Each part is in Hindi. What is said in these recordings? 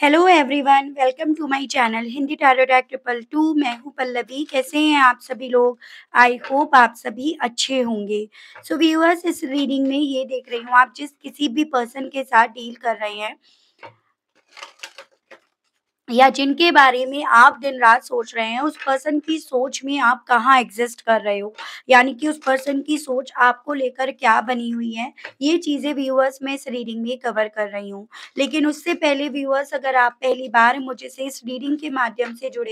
Hello everyone, welcome to my channel Hindi tarot talk 222। मैं हूँ पल्लवी। कैसे हैं आप सभी लोग? आई होप आप सभी अच्छे होंगे। सो व्यूअर्स, इस रीडिंग में ये देख रही हूँ, आप जिस किसी भी पर्सन के साथ डील कर रहे हैं या जिनके बारे में आप दिन रात सोच रहे हैं, उस पर्सन की सोच में आप कहाँ एग्जिस्ट कर रहे हो, यानी कि उस पर्सन की सोच आपको लेकर क्या बनी हुई है, ये चीज़ें व्यूअर्स मैं इस रीडिंग में कवर कर रही हूँ। लेकिन उससे पहले व्यूअर्स, अगर आप पहली बार मुझे से इस रीडिंग के माध्यम से जुड़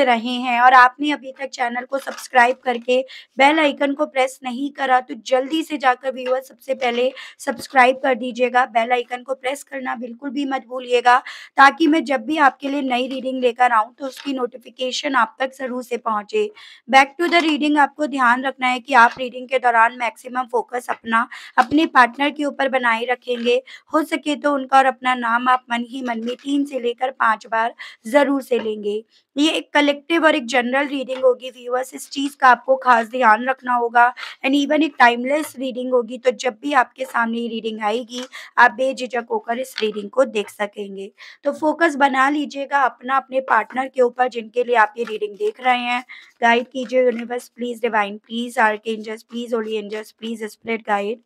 रहे हैं और आपने अभी तक चैनल को सब्सक्राइब करके बेल आइकन को प्रेस नहीं करा, तो जल्दी से जाकर व्यूअर्स सबसे पहले सब्सक्राइब कर दीजिएगा। बेल आइकन को प्रेस करना बिल्कुल भी मत भूलिएगा, ताकि मैं जब भी आपके लिए नई रीडिंग लेकर आऊँ तो उसकी नोटिफिकेशन आप तक ज़रूर से पहुँचे। बैक टू द रीडिंग, आपको ध्यान रखना है कि आप रीडिंग के दौरान मैक्सिमम फोकस अपने पार्टनर के ऊपर बनाए रखेंगे। हो सके तो उनका और अपना नाम आप मन ही मन में 3 से लेकर 5 बार ज़रूर से लेंगे। ये एक कलेक्टिव और एक जनरल रीडिंग होगी व्यूअर्स, इस चीज़ का आपको खास ध्यान रखना होगा। एंड इवन एक टाइमलेस रीडिंग होगी, तो जब भी आपके सामने ये रीडिंग आएगी, आप बेझिझक होकर इस रीडिंग को देख सकेंगे। तो फोकस बना लीजिएगा अपना अपने पार्टनर के ऊपर जिनके लिए आप ये रीडिंग देख रहे हैं। गाइड कीजिए universe please, divine please, archangels please, holy angels please, spirit guide.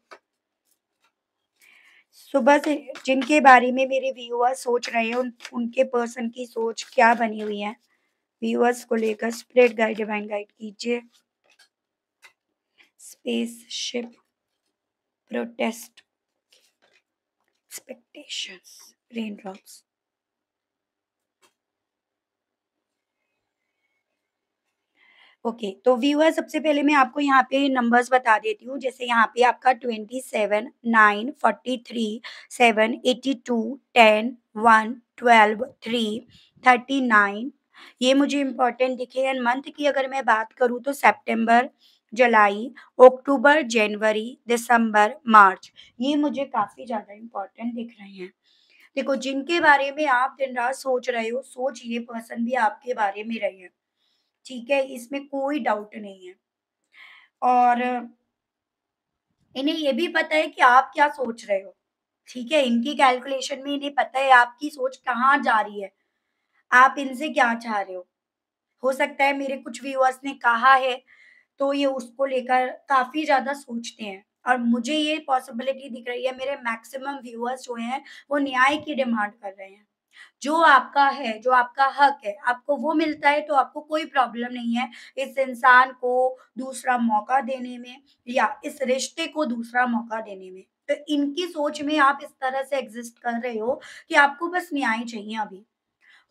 सुबह से जिनके बारे में मेरे व्यूअर्स सोच रहे हैं, उनके पर्सन की सोच क्या बनी हुई है, व्यूअर्स को लेकर स्पिरिट गाइड, डिवाइन गाइड कीजिए। Spaceship, protest, expectations, raindrops. Okay, तो व्यूअर सबसे पहले मैं आपको यहाँ पे नंबर्स बता देती हूँ। जैसे यहाँ पे आपका 27, 9, 43, 7, 82, 10, 1, 12, 3, 39, ये मुझे इम्पोर्टेंट दिखे। एंड मंथ की अगर मैं बात करूँ तो सितंबर, जुलाई, अक्टूबर, जनवरी, दिसंबर, मार्च, ये मुझे काफ़ी ज़्यादा इम्पोर्टेंट दिख रहे हैं। देखो, जिनके बारे में आप दिन रात सोच रहे हो, सोच ये पर्सन भी आपके बारे में रहे हैं। ठीक है, इसमें कोई डाउट नहीं है। और इन्हें ये भी पता है कि आप क्या सोच रहे हो। ठीक है, इनकी कैलकुलेशन में इन्हें पता है आपकी सोच कहाँ जा रही है, आप इनसे क्या चाह रहे हो। सकता है मेरे कुछ व्यूअर्स ने कहा है, तो ये उसको लेकर काफ़ी ज़्यादा सोचते हैं, और मुझे ये पॉसिबिलिटी दिख रही है, मेरे मैक्सिमम व्यूअर्स जो हैं, वो न्याय की डिमांड कर रहे हैं। जो आपका है, जो आपका हक है, आपको वो मिलता है तो आपको कोई प्रॉब्लम नहीं है इस इंसान को दूसरा मौका देने में, या इस रिश्ते को दूसरा मौका देने में। तो इनकी सोच में आप इस तरह से एग्ज़िस्ट कर रहे हो कि आपको बस न्याय चाहिए अभी।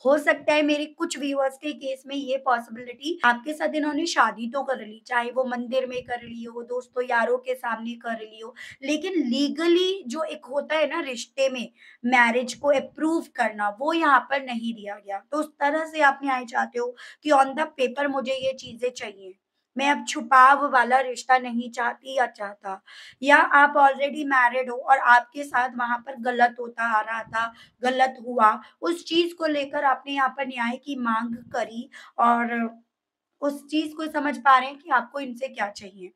हो सकता है मेरे कुछ व्यूअर्स के केस में ये पॉसिबिलिटी आपके साथ इन्होंने शादी तो कर ली, चाहे वो मंदिर में कर ली हो, दोस्तों यारों के सामने कर ली हो, लेकिन लीगली जो एक होता है ना रिश्ते में, मैरिज को अप्रूव करना, वो यहाँ पर नहीं दिया गया। तो उस तरह से आप न्याय चाहते हो कि ऑन द पेपर मुझे ये चीजें चाहिए, मैं अब छुपाव वाला रिश्ता नहीं चाहती या चाहता। या आप ऑलरेडी मैरिड हो और आपके साथ वहां पर गलत होता आ रहा था, गलत हुआ, उस चीज़ को लेकर आपने यहाँ पर न्याय की माँग करी, और उस चीज़ को समझ पा रहे हैं कि आपको इनसे क्या चाहिए,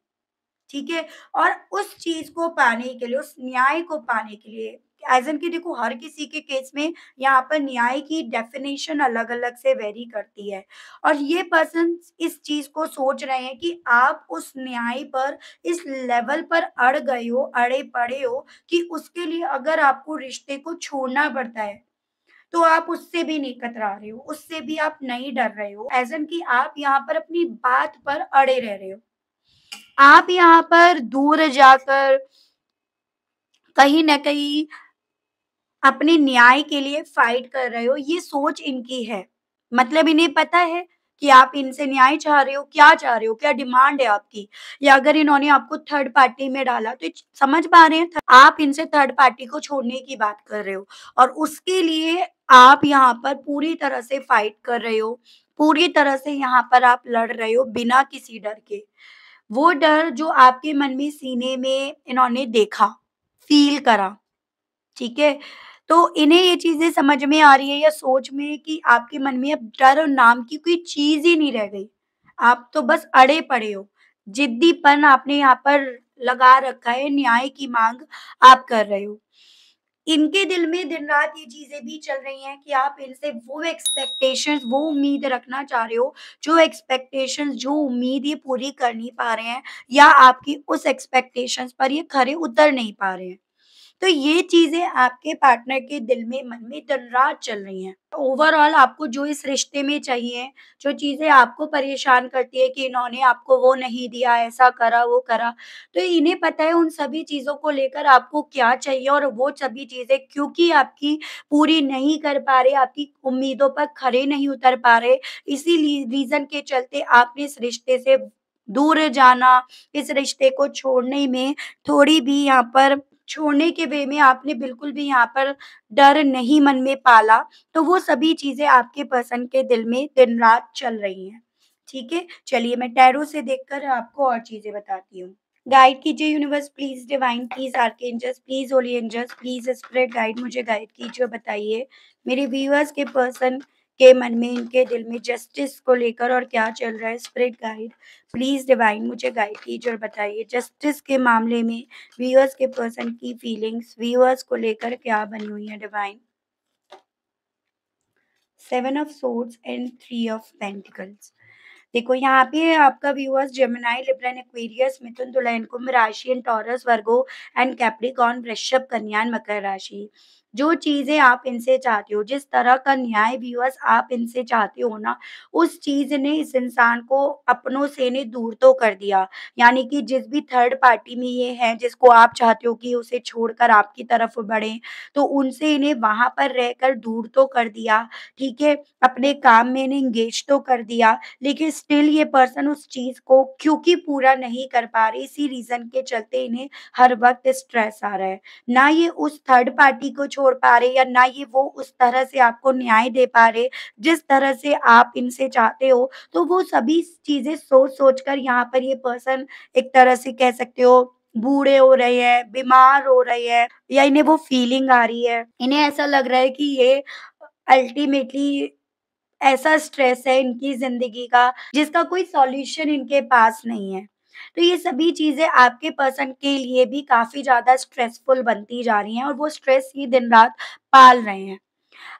ठीक है? और उस चीज़ को पाने के लिए, उस न्याय को पाने के लिए, एज़ इन कि देखो, हर किसी के केस में यहाँ पर न्याय की डेफ़िनेशन अलग-अलग से वेरी करती है, और ये पर्सन इस चीज़ को सोच रहे हैं कि आप उस न्याय पर, इस लेवल पर अड़ गए हो, अड़े पड़े हो कि उसके लिए अगर आपको रिश्ते को छोड़ना पड़ता है, तो आप उससे भी नहीं कतरा रहे हो, उससे भी आप नहीं डर रहे हो। एज़ इन कि आप यहाँ पर अपनी बात पर अड़े रह रहे हो। आप यहाँ पर दूर जाकर कहीं न कहीं अपने न्याय के लिए फाइट कर रहे हो, ये सोच इनकी है। मतलब इन्हें पता है कि आप इनसे न्याय चाह रहे हो, क्या चाह रहे हो, क्या डिमांड है आपकी? या अगर इन्होंने आपको थर्ड पार्टी में डाला, तो समझ पा रहे हैं आप इनसे थर्ड पार्टी को छोड़ने की बात कर रहे हो, और उसके लिए आप यहाँ पर पूरी तरह से फाइट कर रहे हो, पूरी तरह से यहाँ पर आप लड़ रहे हो बिना किसी डर के। वो डर जो आपके मन में, सीने में इन्होंने देखा, फ़ील करा, ठीक है? तो इन्हें ये चीज़ें समझ में आ रही है या सोच में कि आपके मन में अब डर नाम की कोई चीज़ ही नहीं रह गई। आप तो बस अड़े पड़े हो। ज़िद्दीपन आपने यहाँ पर लगा रखा है, न्याय की माँग आप कर रहे हो। इनके दिल में दिन-रात ये चीज़ें भी चल रही हैं कि आप इनसे वो एक्सपेक्टेशंस, वो उम्मीद रखना चाह रहे हो, जो एक्सपेक्टेशंस, जो उम्मीद ये पूरी कर नहीं पा रहे हैं या आपकी उस एक्सपेक्टेशंस पर ये खरे उतर नहीं पा रहे हैं। तो ये चीज़ें आपके पार्टनर के दिल में, मन में दिन-रात चल रही हैं। ओवरऑल आपको जो इस रिश्ते में चाहिए, जो चीज़ें आपको परेशान करती है कि इन्होंने आपको वो नहीं दिया, ऐसा करा, वो करा, तो इन्हें पता है उन सभी चीज़ों को लेकर आपको क्या चाहिए और वो सभी चीज़ें क्योंकि आपकी पूरी नहीं कर पा रहे, आपकी उम्मीदों पर खरे नहीं उतर पा रहे, इसी रीज़न के चलते आपने इस रिश्ते से दूर जाना, इस रिश्ते को छोड़ने में थोड़ी भी यहाँ पर छोड़ने के वे में आपने बिल्कुल भी यहाँ पर डर नहीं मन में पाला, तो वो सभी चीज़ें आपके पर्सन के दिल में दिन-रात चल रही हैं। ठीक है? चलिए मैं टैरो से देखकर आपको और चीज़ें बताती हूँ। गाइड कीजिए universe please, divine please, archangels please, holy angels please, spirit guide मुझे गाइड कीजिए और बताइए मेरे व्यूअर्स के पर्सन के मन में, इनके दिल में जस्टिस को लेकर और क्या चल रहा है। स्पिरिट गाइड प्लीज़, डिवाइन मुझे गाइड कीजिए और बताइए जस्टिस के मामले में व्यूअर्स के पर्सन की फीलिंग्स, व्यूअर्स को लेकर क्या बनी हुई है divine. 7 of swords and 3 of pentacles. देखो यहाँ पे आपका viewers Gemini, Libra and Aquarius, Mithun, Tula and Kumbh राशि and Taurus, Virgo and Capricorn, Vrishabh, Kanya and मकर राशि। जो चीज़ें आप इनसे चाहते हो, जिस तरह का न्याय व्यूअर्स आप इनसे चाहते हो ना, उस चीज़ ने इस इंसान को अपनों से इन्हें दूर तो कर दिया। यानी कि जिस भी थर्ड पार्टी में ये हैं, जिसको आप चाहते हो कि उसे छोड़कर आपकी तरफ बढ़ें, तो उनसे इन्हें वहाँ पर रहकर दूर तो कर दिया, ठीक है? अपने काम में इन्हें एंगेज तो कर दिया, लेकिन स्टिल ये पर्सन उस चीज़ को क्योंकि पूरा नहीं कर पा रहे, इसी रीज़न के चलते इन्हें हर वक़्त स्ट्रेस आ रहा है। ना ये उस थर्ड पार्टी को छोड़ पा रहे या ना ये वो उस तरह से आपको न्याय दे पा रहे, जिस तरह से आप इनसे चाहते हो। तो वो सभी चीज़ें सोच-सोच कर यहाँ पर ये पर्सन एक तरह से कह सकते हो बूढ़े हो रहे हैं, बीमार हो रहे हैं या इन्हें वो फीलिंग आ रही है। इन्हें ऐसा लग रहा है कि ये अल्टीमेटली ऐसा स्ट्रेस है इनकी ज़िंदगी का जिसका कोई सॉल्यूशन इनके पास नहीं है। तो ये सभी चीज़ें आपके पर्सन के लिए भी काफ़ी ज़्यादा स्ट्रेसफुल बनती जा रही हैं और वो स्ट्रेस ये दिन-रात पाल रहे हैं।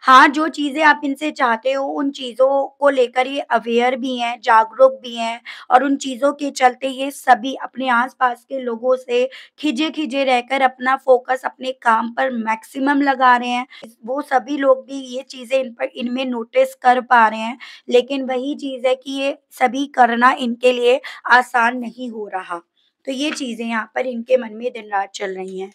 हाँ, जो चीज़ें आप इनसे चाहते हो, उन चीज़ों को लेकर ये अवेयर भी हैं, जागरूक भी हैं और उन चीज़ों के चलते ये सभी अपने आस-पास के लोगों से खिजे-खिजे रहकर अपना फ़ोकस अपने काम पर मैक्सिमम लगा रहे हैं। वो सभी लोग भी ये चीज़ें इनमें नोटिस कर पा रहे हैं, लेकिन वही चीज़ है कि ये सभी करना इनके लिए आसान नहीं हो रहा। तो ये चीज़ें यहाँ पर इनके मन में दिन-रात चल रही हैं।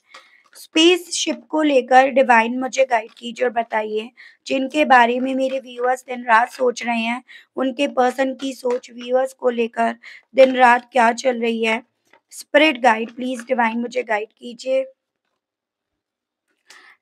स्पेसशिप को लेकर डिवाइन मुझे गाइड कीजिए और बताइए जिनके बारे में मेरे व्यूअर्स दिन रात सोच रहे हैं, उनके पर्सन की सोच व्यूअर्स को लेकर दिन रात क्या चल रही है। स्पिरिट गाइड प्लीज डिवाइन मुझे गाइड कीजिए।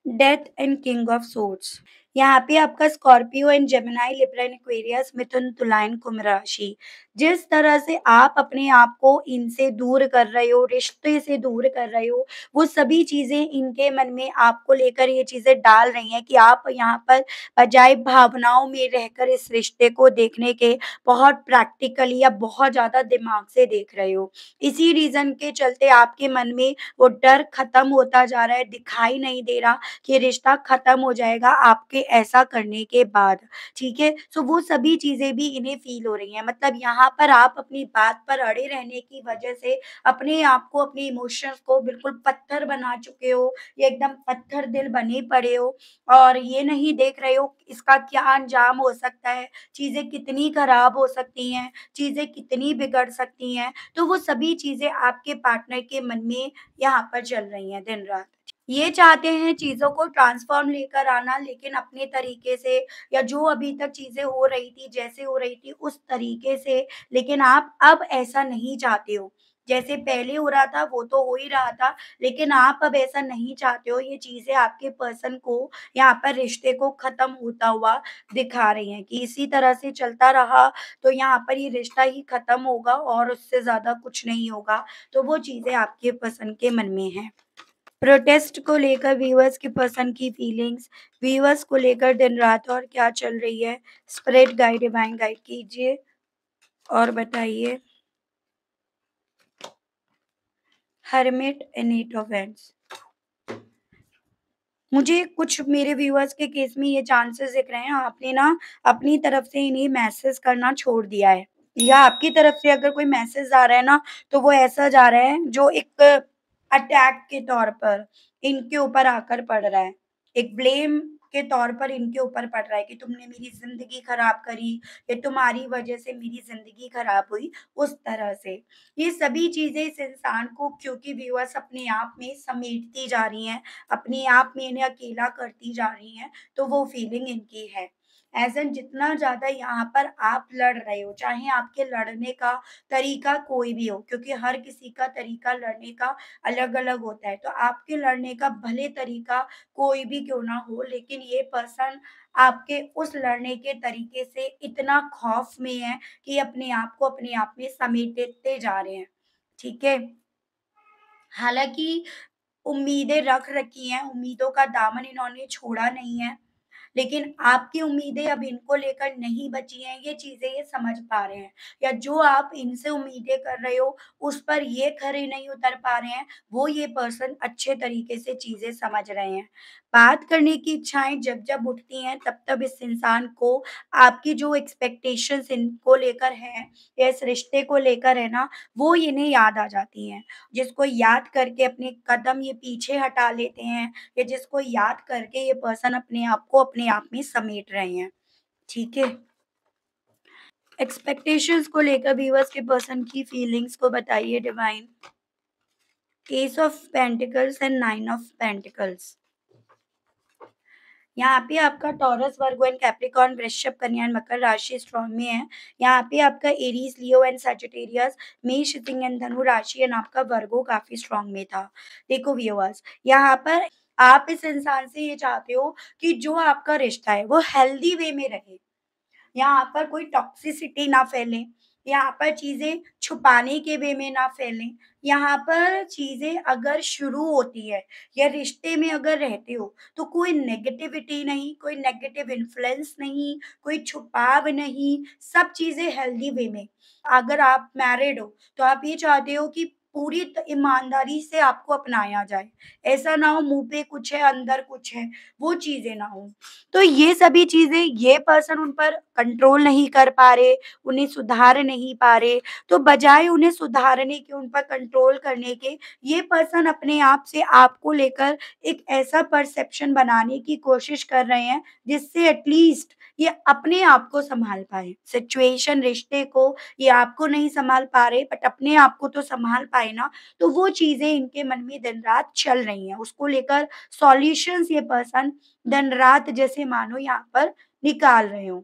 Death and king of swords. यहाँ पे आपका Scorpio and Gemini, Libra and Aquarius, Mithun, Tula and Kumbh राशि। जिस तरह से आप अपने आप को इनसे दूर कर रहे हो, रिश्ते से दूर कर रहे हो, वो सभी चीज़ें इनके मन में आपको लेकर ये चीज़ें डाल रही हैं कि आप यहाँ पर बजाय भावनाओं में रहकर इस रिश्ते को देखने के बहुत प्रैक्टिकली या बहुत ज़्यादा दिमाग से देख रहे हो। इसी रीज़न के चलते आपके मन में वो डर खत्म होता जा रहा है, दिखाई नहीं दे रहा कि रिश्ता खत्म हो जाएगा आपके ऐसा करने के बाद, ठीक है? सो वो सभी चीज़ें भी इन्हें फ़ील हो रही हैं। मतलब यहाँ पर आप अपनी बात पर अड़े रहने की वजह से अपने आप को, अपने इमोशंस को बिल्कुल पत्थर बना चुके हो, या एकदम पत्थर दिल बने पड़े हो और ये नहीं देख रहे हो कि इसका क्या अंजाम हो सकता है, चीज़ें कितनी खराब हो सकती हैं, चीज़ें कितनी बिगड़ सकती हैं। तो वो सभी चीज़ें आपके पार्टनर के मन में यहाँ पर चल रही हैं दिन-रात। ये चाहते हैं चीज़ों को ट्रांसफ़ॉर्म लेकर आना, लेकिन अपने तरीके से या जो अभी तक चीज़ें हो रही थी, जैसे हो रही थी उस तरीके से, लेकिन आप अब ऐसा नहीं चाहते हो। जैसे पहले हो रहा था वो तो हो ही रहा था, लेकिन आप अब ऐसा नहीं चाहते हो। ये चीज़ें आपके पर्सन को यहाँ पर रिश्ते को ख़त्म होता हुआ दिखा रही हैं कि इसी तरह से चलता रहा तो यहाँ पर ये रिश्ता ही ख़त्म होगा और उससे ज़्यादा कुछ नहीं होगा। तो वो चीज़ें आपके पर्सन के मन में हैं। प्रोटेस्ट को लेकर व्यूअर्स की पसंद की फीलिंग्स, व्यूअर्स को लेकर दिन-रात और क्या चल रही है? स्पिरिट गाइड, डिवाइन गाइड कीजिए और बताइए। Hermit and eight of hands. मुझे कुछ मेरे व्यूअर्स के केस में ये चांसेस दिख रहे हैं, आपने ना अपनी तरफ से इन्हें मैसेज करना छोड़ दिया है, या आपकी तरफ से अगर कोई मैसेज आ रहा है ना, तो वो ऐसा जा रहा है जो एक अटैक के तौर पर इनके ऊपर आकर पड़ रहा है। एक ब्लेम के तौर पर इनके ऊपर पड़ रहा है कि तुमने मेरी ज़िंदगी खराब करी, या तुम्हारी वज़ह से मेरी ज़िंदगी खराब हुई, उस तरह से। ये सभी चीज़ें इस इंसान को, क्योंकि व्यूअर्स अपने आप में समेटती जा रही हैं, अपने आप में इन्हें अकेला करती जा रही हैं, तो वो फीलिंग इनकी है। एज़ एन जितना ज़्यादा यहाँ पर आप लड़ रहे हो, चाहे आपके लड़ने का तरीका कोई भी हो, क्योंकि हर किसी का तरीका लड़ने का अलग-अलग होता है। तो आपके लड़ने का भले तरीका कोई भी क्यों ना हो, लेकिन ये पर्सन आपके उस लड़ने के तरीके से इतना खौफ में है कि अपने आप को अपने आप में समेटते जा रहे हैं। ठीक है? हालाँकि उम्मीदें रख रखी हैं, उम्मीदों का दामन इन्होंने छोड़ा नहीं है। लेकिन आपकी उम्मीदें अब इनको लेकर नहीं बची हैं, ये चीज़ें ये समझ पा रहे हैं, या जो आप इनसे उम्मीदें कर रहे हो, उस पर ये खरे नहीं उतर पा रहे हैं, वो ये पर्सन अच्छे तरीके से चीज़ें समझ रहे हैं। बात करने की इच्छाएँ जब-जब उठती हैं, तब-तब इस इंसान को आपकी जो एक्सपेक्टेशंस इनको लेकर हैं, या इस रिश्ते को लेकर है ना, वो इन्हें याद आ जाती हैं, जिसको याद करके अपने कदम ये पीछे हटा लेते हैं, या जिसको याद करके ये पर्सन अपने आप को अपने आप में समेट रहे हैं, ठीक है? एक्सपेक्टेशंस को लेकर व्यूअर्स के पर्सन की फीलिंग्स को बताइए divine. S of pentacles and nine of pentacles. यहाँ पे आपका taurus, Virgo and Capricorn, Vrishabh, Kanya and मकर राशि स्ट्रॉन्ग में है। यहाँ पे आपका एरीज, लियो एंड सजिटेरियस, मेष, सिंह एंड धनु राशि एंड आपका वर्गो काफ़ी स्ट्रॉन्ग में था। देखो व्यूअर्स, यहाँ पर आप इस इंसान से ये चाहते हो कि जो आपका रिश्ता है वो हेल्दी वे में रहे। यहाँ पर कोई टॉक्सिसिटी ना फैले, यहाँ पर चीज़ें छुपाने के वे में ना फैलें, यहाँ पर चीज़ें अगर शुरू होती है या रिश्ते में अगर रहते हो, तो कोई नेगेटिविटी नहीं, कोई नेगेटिव इन्फ्लुएंस नहीं, कोई छुपाव नहीं, सब चीज़ें हेल्दी वे में। अगर आप मैरिड हो, तो आप ये चाहते हो कि पूरी ईमानदारी से आपको अपनाया जाए। ऐसा ना हो मुँह पे कुछ है, अंदर कुछ है, वो चीज़ें ना हो। तो ये सभी चीज़ें ये पर्सन उन पर कंट्रोल नहीं कर पा रहे, उन्हें सुधार नहीं पा रहे, तो बजाय उन्हें सुधारने के, उन पर कंट्रोल करने के, ये पर्सन अपने आप से आपको लेकर एक ऐसा परसेप्शन बनाने की कोशिश कर रहे हैं, जिससे एटलीस्ट ये अपने आप को सँभाल पाएँ। सिचुएशन, रिश्ते को ये आपको नहीं सँभाल पा रहे, बट अपने आप को तो सँभाल पाएँ ना, तो वो चीज़ें इनके मन में दिन-रात चल रही हैं। उसको लेकर सॉल्यूशंस ये पर्सन दिन-रात जैसे मानो यहाँ पर निकाल रहे हों।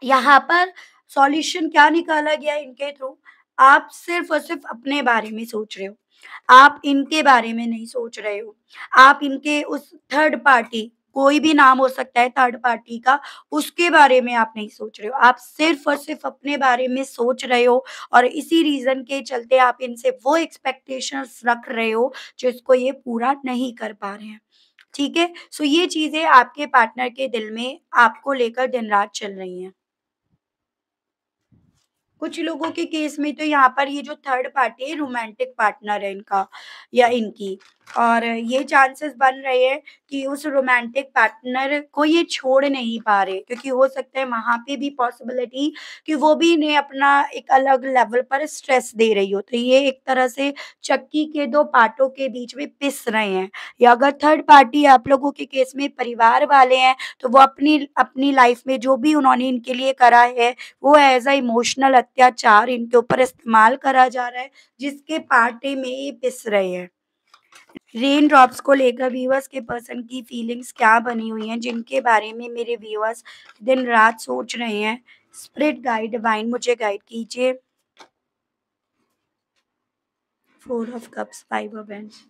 यहाँ पर सॉल्यूशन क्या निकाला गया है इनके थ्रू? आप सिर्फ़ और सिर्फ़ अपने बारे में सोच रहे हो। आप इनके बारे में नहीं सोच रहे हो। आप इनके उस थर्ड पार्टी, कोई भी नाम हो सकता है थर्ड पार्टी का, उसके बारे में आप नहीं सोच रहे हो। आप सिर्फ़ और सिर्फ़ अपने बारे में सोच रहे हो, और इसी रीज़न के चलते आप इनसे वो एक्सपेक्टेशंस रख रहे हो, जिसको ये पूरा नहीं कर पा रहे हैं। ठीक है? सो ये चीज़ें आपके पार्टनर के दिल में आपको लेकर दिन-रात चल रही हैं। कुछ लोगों के केस में तो यहाँ पर ये जो थर्ड पार्टी है, रोमांटिक पार्टनर है इनका या इनकी, और ये चांसेस बन रहे हैं कि उस रोमांटिक पार्टनर को ये छोड़ नहीं पा रहे, क्योंकि हो सकता है वहाँ पे भी पॉसिबिलिटी कि वो भी इन्हें अपना एक अलग लेवल पर स्ट्रेस दे रही हो। तो ये एक तरह से चक्की के 2 पार्टों के बीच में पिस रहे हैं, या अगर थर्ड पार्टी आप लोगों के केस में परिवार वाले हैं, तो वो अपनी अपनी लाइफ में जो भी उन्होंने इनके लिए करा है, वो एज़ अ इमोशनल अत्याचार इनके ऊपर इस्तेमाल करा जा रहा है, जिसके पार्टे में ये पिस रहे हैं। रेन ड्रॉप्स को लेकर व्यूअर्स के पर्सन की फीलिंग्स क्या बनी हुई हैं, जिनके बारे में मेरे व्यूअर्स दिन-रात सोच रहे हैं। स्पिरिट गाइड, डिवाइन मुझे गाइड कीजिए। 4 ऑफ कप्स, 5 ऑफ वांड्स।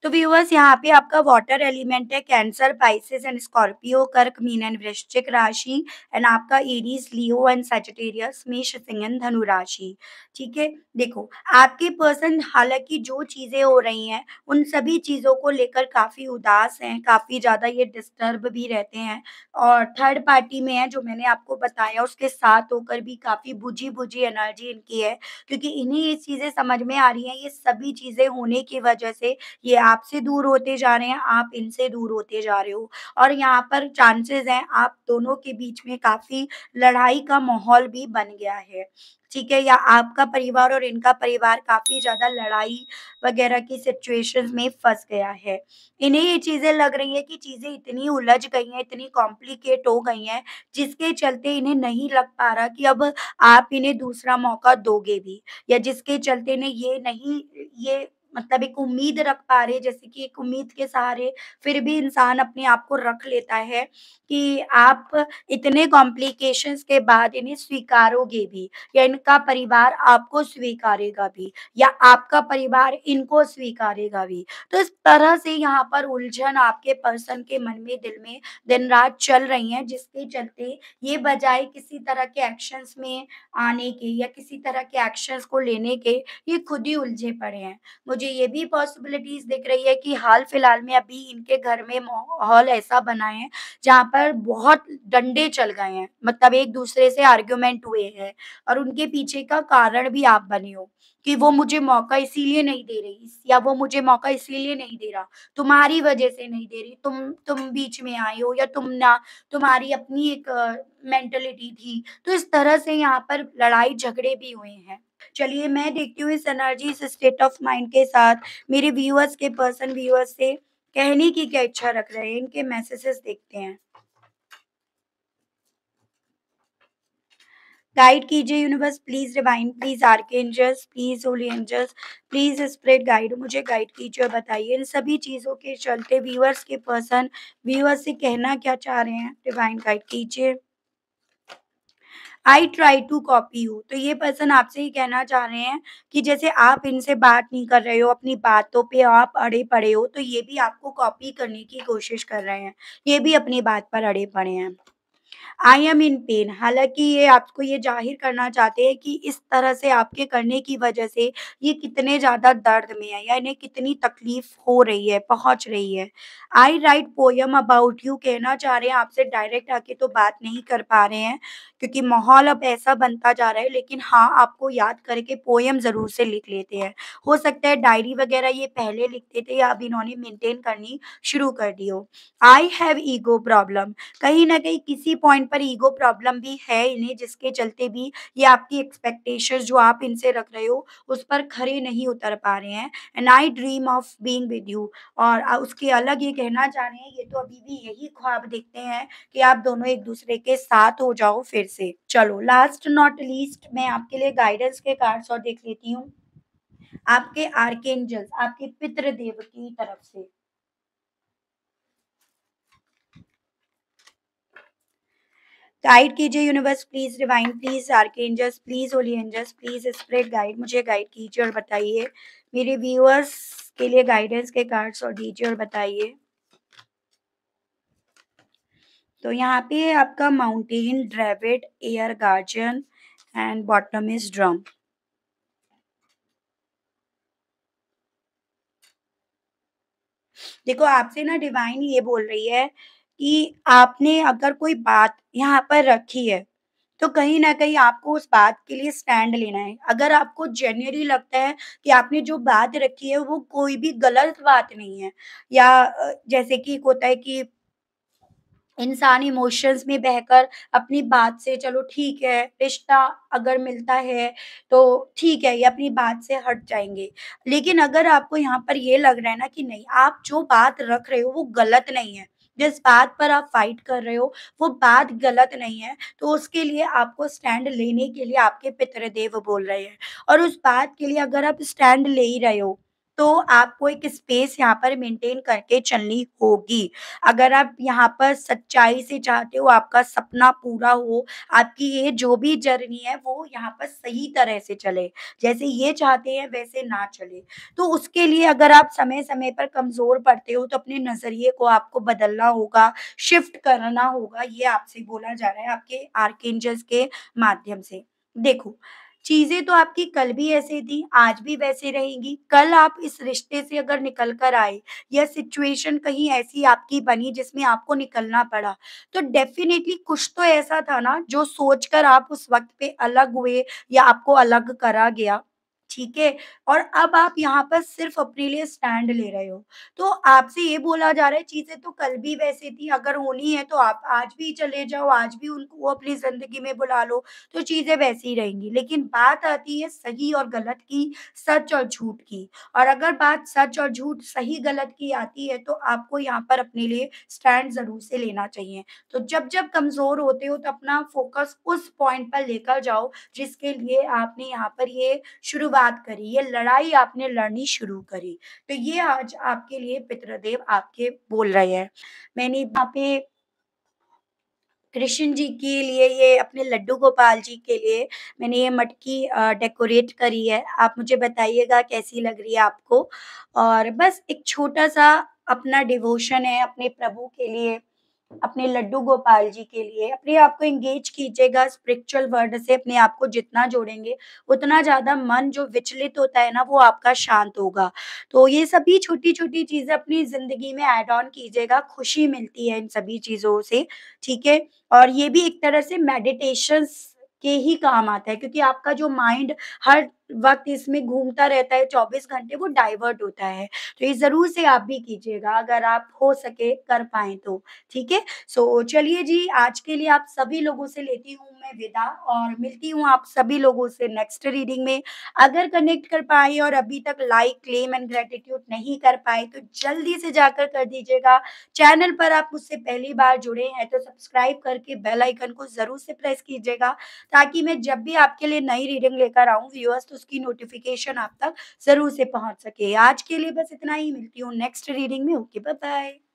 तो व्यूअर्स यहाँ पे आपका वाटर एलिमेंट है, कैंसर, पाइसेस एंड स्कॉर्पियो, कर्क, मीन एंड वृश्चिक राशि, एंड आपका एरीज, लियो एंड सजिटेरियस, मेष, सिंह एंड धनु राशि। ठीक है, देखो आपके पर्सन हालांकि जो चीजें हो रही हैं उन सभी चीजों को लेकर काफी उदास हैं, काफी ज्यादा ये डिस्टर्ब भी रहते हैं, और थर्ड पार्टी में है जो मैंने आपको बताया, उसके साथ होकर भी काफी बुझी बुझी एनर्जी इनकी है, क्योंकि इन्हें ये चीजें समझ में आ रही हैं, ये सभी चीजें होने की वजह से ये आपसे दूर होते जा रहे हैं, आप इनसे दूर होते जा रहे हो और यहाँ पर चांसेस हैं आप दोनों के बीच में काफ़ी लड़ाई का माहौल भी बन गया है, ठीक है? या आपका परिवार और इनका परिवार काफ़ी ज़्यादा लड़ाई वगैरह की सिचुएशंस में फँस गया है। इन्हें ये चीज़ें लग रही हैं कि चीज़ें इतनी उलझ गई हैं, इतनी कॉम्प्लिकेट हो गई हैं, जिसके चलते इन्हें नहीं लग पा रहा कि अब आप इन्हें दूसरा मौका दोगे भी या जिसके चलते इन्हें ये मतलब एक उम्मीद रख पा रहे, जैसे कि एक उम्मीद के सहारे फिर भी इंसान अपने आप को रख लेता है कि आप इतने कॉम्प्लिकेशंस के बाद इन्हें स्वीकारोगे भी या इनका परिवार आपको स्वीकारेगा भी या आपका परिवार इनको स्वीकारेगा भी। तो इस तरह से यहाँ पर उलझन आपके पर्सन के मन में, दिल में दिन-रात चल रही हैं, जिसके चलते ये बजाय किसी तरह के एक्शंस में आने के या किसी तरह के एक्शंस को लेने के, ये खुद ही उलझे पड़े हैं। मुझे ये भी पॉसिबिलिटीज़ दिख रही है कि हाल-फिलहाल में अभी इनके घर में माहौल ऐसा बना है, जहाँ पर बहुत डंडे चल गए हैं, मतलब एक-दूसरे से आर्गुमेंट हुए हैं और उनके पीछे का कारण भी आप बने हो, कि वो मुझे मौका इसीलिए नहीं दे रही या वो मुझे मौका इसीलिए नहीं दे रहा, तुम्हारी वजह से नहीं दे रही, तुम बीच में आए हो या तुम्हारी अपनी एक मेंटालिटी थी। तो इस तरह से यहाँ पर लड़ाई-झगड़े भी हुए हैं। चलिए मैं देखती हूँ इस एनर्जी, इस स्टेट ऑफ माइंड के साथ मेरे व्यूअर्स से कहने की क्या इच्छा रख रहे हैं, इनके मैसेजेस देखते हैं। गाइड कीजिए universe, please divine, please archangels, please holy angels, please spirit guide, मुझे गाइड कीजिए और बताइए इन सभी चीज़ों के चलते व्यूअर्स से कहना क्या चाह रहे हैं? डिवाइन गाइड कीजिए। I try to copy you, तो ये पर्सन आपसे ये कहना चाह रहे हैं कि जैसे आप इनसे बात नहीं कर रहे हो, अपनी बातों पे आप अड़े पड़े हो, तो ये भी आपको कॉपी करने की कोशिश कर रहे हैं। ये भी अपनी बात पर अड़े पड़े हैं। आई एम इन पेन, हालाँकि ये आपको ये ज़ाहिर करना चाहते हैं कि इस तरह से आपके करने की वजह से ये कितने ज़्यादा दर्द में है या इन्हें कितनी तकलीफ़ हो रही है, पहुँच रही है। आई राइट पोएम अबाउट यू, कहना चाह रहे हैं आपसे, डायरेक्ट आके तो बात नहीं कर पा रहे हैं क्योंकि माहौल अब ऐसा बनता जा रहा है, लेकिन हाँ, आपको याद करके पोएम ज़रूर से लिख लेते हैं। हो सकता है डायरी वग़ैरह ये पहले लिखते थे या अब इन्होंने मेंटेन करनी शुरू कर दी हो। आई हैव ईगो प्रॉब्लम, कहीं न कहीं किसी पॉइंट पर ईगो प्रॉब्लम भी है इन्हें, जिसके चलते भी ये आपकी एक्सपेक्टेशंस जो आप इनसे रख रहे हो, उस पर खरे नहीं उतर पा रहे हैं। And I dream of being with you, और उसके अलग ये कहना चाह रहे हैं, ये तो अभी भी यही ख्वाब देखते हैं कि आप दोनों एक-दूसरे के साथ हो जाओ फिर से। चलो लास्ट नॉट लीस्ट मैं आपके लिए गाइडेंस के कार्ड्स और देख लेती हूँ। आपके आर्कएंजल्स, आपके पितृ देव की तरफ से। गाइड कीजिए universe, please divine, please archangels, please holy angels, please spirit guide, मुझे गाइड कीजिए और बताइए मेरे व्यूअर्स के लिए गाइडेंस के कार्ड्स और दीजिए और बताइए। तो यहाँ पे है आपका mountain, ड्रेविड, air guardian and bottom is drum. देखो आपसे ना डिवाइन ये बोल रही है कि आपने अगर कोई बात यहाँ पर रखी है, तो कहीं न कहीं आपको उस बात के लिए स्टैंड लेना है। अगर आपको जेन्युइनली लगता है कि आपने जो बात रखी है वो कोई भी गलत बात नहीं है या जैसे कि एक होता है कि इंसान इमोशंस में बहकर अपनी बात से, चलो ठीक है, रिश्ता अगर मिलता है तो ठीक है, ये अपनी बात से हट जाएँगे। लेकिन अगर आपको यहाँ पर ये लग रहा है ना कि नहीं, आप जो बात रख रहे हो वो गलत नहीं है, जिस बात पर आप फाइट कर रहे हो वो बात गलत नहीं है, तो उसके लिए आपको स्टैंड लेने के लिए आपके पितृदेव बोल रहे हैं। और उस बात के लिए अगर आप स्टैंड ले ही रहे हो, तो आपको एक स्पेस यहाँ पर मेंटेन करके चलनी होगी। अगर आप यहाँ पर सच्चाई से चाहते हो आपका सपना पूरा हो, आपकी ये जो भी जर्नी है वो यहाँ पर सही तरह से चले, जैसे ये चाहते हैं वैसे ना चले। तो उसके लिए अगर आप समय-समय पर कमज़ोर पड़ते हो तो अपने नज़रिए को आपको बदलना होगा, शिफ्ट करना होगा, ये आपसे बोला जा रहा है आपके आर्कएंजल्स के माध्यम से। देखो, चीज़ें तो आपकी कल भी ऐसी थी, आज भी वैसे रहेंगी। कल आप इस रिश्ते से अगर निकल कर आए या सिचुएशन कहीं ऐसी आपकी बनी जिसमें आपको निकलना पड़ा, तो डेफ़िनेटली कुछ तो ऐसा था ना जो सोचकर आप उस वक़्त पे अलग हुए या आपको अलग करा गया। ठीक है? और अब आप यहाँ पर सिर्फ़ अपने लिए स्टैंड ले रहे हो। तो आपसे ये बोला जा रहा है चीज़ें तो कल भी वैसी थी, अगर होनी है तो आप आज भी चले जाओ, आज भी उनको अपनी ज़िंदगी में बुला लो, तो चीज़ें वैसी ही रहेंगी। लेकिन बात आती है सही और गलत की, सच और झूठ की। और अगर बात सच और झूठ, सही-गलत की आती है तो आपको यहाँ पर अपने लिए स्टैंड ज़रूर से लेना चाहिए। तो जब-जब कमज़ोर होते हो तो अपना फ़ोकस उस पॉइंट पर लेकर जाओ जिसके लिए आपने यहाँ पर ये शुरुआत करी, ये लड़ाई आपने लड़नी शुरू करी। तो ये आज आपके लिए पितृदेव आपके बोल रहे हैं। मैंने यहाँ पे कृष्ण जी के लिए ये अपने लड्डू गोपाल जी के लिए मैंने ये मटकी डेकोरेट करी है। आप मुझे बताइएगा कैसी लग रही है आपको? और बस एक छोटा-सा अपना डिवोशन है अपने प्रभु के लिए, अपने लड्डू गोपाल जी के लिए। अपने आप को एंगेज कीजिएगा स्पिरिचुअल वर्ल्ड से अपने आप को जितना जोड़ेंगे, उतना ज़्यादा मन जो विचलित होता है ना, वो आपका शांत होगा। तो ये सभी छोटी-छोटी चीज़ें अपनी ज़िंदगी में ऐड ऑन कीजिएगा, खुशी मिलती है इन सभी चीज़ों से, ठीक है? और ये भी एक तरह से मेडिटेशंस के ही काम आता है क्योंकि आपका जो माइंड हर वक़्त इसमें घूमता रहता है 24 घंटे, वो डाइवर्ट होता है। तो ये ज़रूर से आप भी कीजिएगा अगर आप हो सके कर पाएँ तो, ठीक है? सो चलिए जी, आज के लिए आप सभी लोगों से लेती हूँ मैं विदा और मिलती हूँ आप सभी लोगों से नेक्स्ट रीडिंग में। अगर कनेक्ट कर पाए और अभी तक लाइक, क्लेम एंड ग्रैटिट्यूड नहीं कर पाए, तो जल्दी से जाकर कर दीजिएगा। चैनल पर आप मुझसे पहली बार जुड़े हैं, तो सब्सक्राइब करके बेल आइकन को ज़रूर से प्रेस कीजिएगा, ताकि मैं जब भी आपके लिए नई रीडिंग लेकर आऊँ व्यूअर्स, तो उसकी नोटिफ़िकेशन आप तक ज़रूर से पहुँच सके। आज के लिए बस इतना ही, मिलती हूँ नेक्स्ट रीडिंग में। Okay, bye-bye.